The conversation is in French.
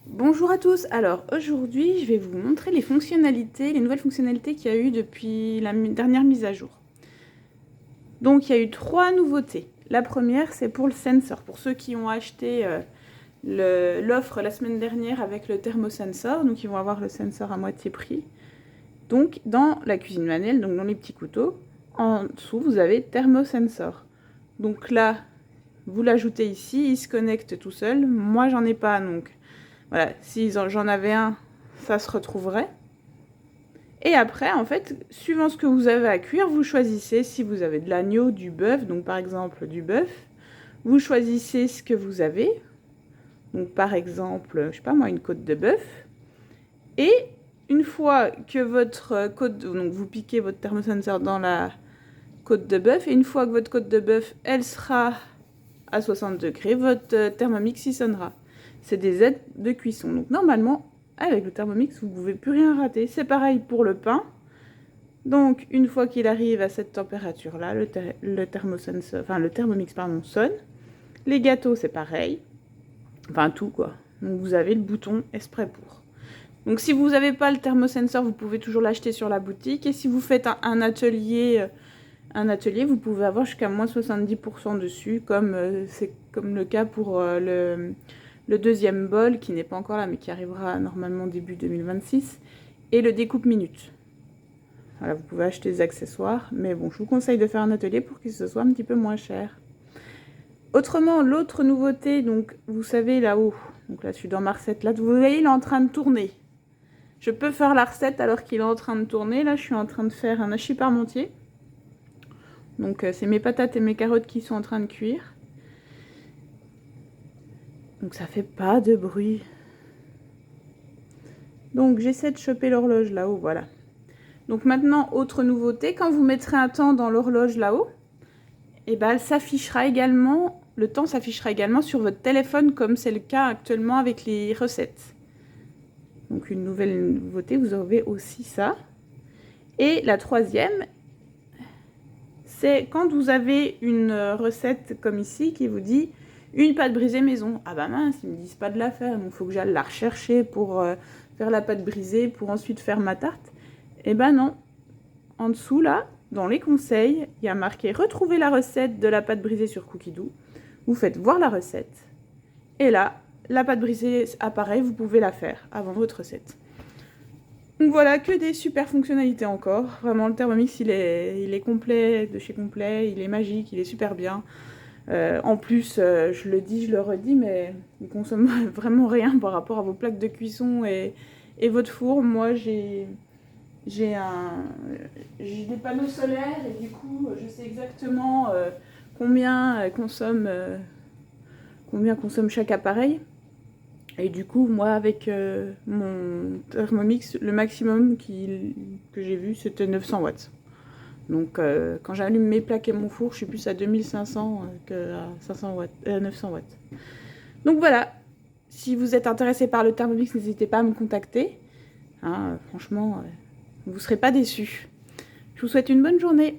Bonjour à tous, alors aujourd'hui je vais vous montrer les nouvelles fonctionnalités qu'il y a eu depuis la dernière mise à jour. Donc il y a eu 3 nouveautés. La première c'est pour le sensor, pour ceux qui ont acheté l'offre la semaine dernière avec le thermosensor, donc ils vont avoir le sensor à moitié prix. Donc dans la cuisine manuelle, donc dans les petits couteaux, en dessous vous avez thermosensor. Donc là, vous l'ajoutez ici, il se connecte tout seul, moi j'en ai pas donc... Voilà, si j'en avais un, ça se retrouverait. Et après, en fait, suivant ce que vous avez à cuire, vous choisissez si vous avez de l'agneau, du bœuf, donc par exemple du bœuf. Vous choisissez ce que vous avez. Donc par exemple, je sais pas moi, une côte de bœuf. Et une fois que votre côte, donc vous piquez votre thermosensor dans la côte de bœuf, et une fois que votre côte de bœuf, elle sera à 60 degrés, votre Thermomix y sonnera. C'est des aides de cuisson. Donc normalement, avec le Thermomix, vous ne pouvez plus rien rater. C'est pareil pour le pain. Donc une fois qu'il arrive à cette température-là, le Thermomix sonne. Les gâteaux, c'est pareil. Enfin tout quoi. Donc vous avez le bouton exprès pour. Donc si vous n'avez pas le thermosensor, vous pouvez toujours l'acheter sur la boutique. Et si vous faites un atelier, vous pouvez avoir jusqu'à moins 70% dessus, comme c'est comme le cas pour le deuxième bol, qui n'est pas encore là, mais qui arrivera normalement début 2026, et le découpe minute. Voilà, vous pouvez acheter des accessoires, mais bon, je vous conseille de faire un atelier pour que ce soit un petit peu moins cher. Autrement, l'autre nouveauté, donc vous savez là-haut, donc là je suis dans ma recette, là vous voyez il est en train de tourner. Je peux faire la recette alors qu'il est en train de tourner. Là je suis en train de faire un hachis parmentier. Donc c'est mes patates et mes carottes qui sont en train de cuire. Donc ça fait pas de bruit. Donc j'essaie de choper l'horloge là-haut, voilà. Donc maintenant, autre nouveauté, quand vous mettrez un temps dans l'horloge là-haut, et ben, le temps s'affichera également sur votre téléphone, comme c'est le cas actuellement avec les recettes. Donc une nouvelle nouveauté, vous avez aussi ça. Et la troisième, c'est quand vous avez une recette comme ici qui vous dit une pâte brisée maison. Ah bah mince, ils me disent pas de la faire, donc il faut que j'aille la rechercher pour faire la pâte brisée, pour ensuite faire ma tarte. Eh ben non. En dessous là, dans les conseils, il y a marqué retrouver la recette de la pâte brisée sur Cookidoo. Vous faites voir la recette. Et là, la pâte brisée apparaît, vous pouvez la faire avant votre recette. Donc voilà, que des super fonctionnalités encore. Vraiment, le Thermomix, il est complet, de chez complet, il est magique, il est super bien. En plus, je le dis, je le redis, mais il consomme vraiment rien par rapport à vos plaques de cuisson et votre four. Moi, j'ai des panneaux solaires et du coup, je sais exactement combien consomme chaque appareil. Et du coup, moi, avec mon Thermomix, le maximum que j'ai vu, c'était 900 watts. Donc, quand j'allume mes plaques et mon four, je suis plus à 2500 qu'à 900 watts. Donc voilà, si vous êtes intéressé par le Thermomix, n'hésitez pas à me contacter. Hein, franchement, vous ne serez pas déçus. Je vous souhaite une bonne journée.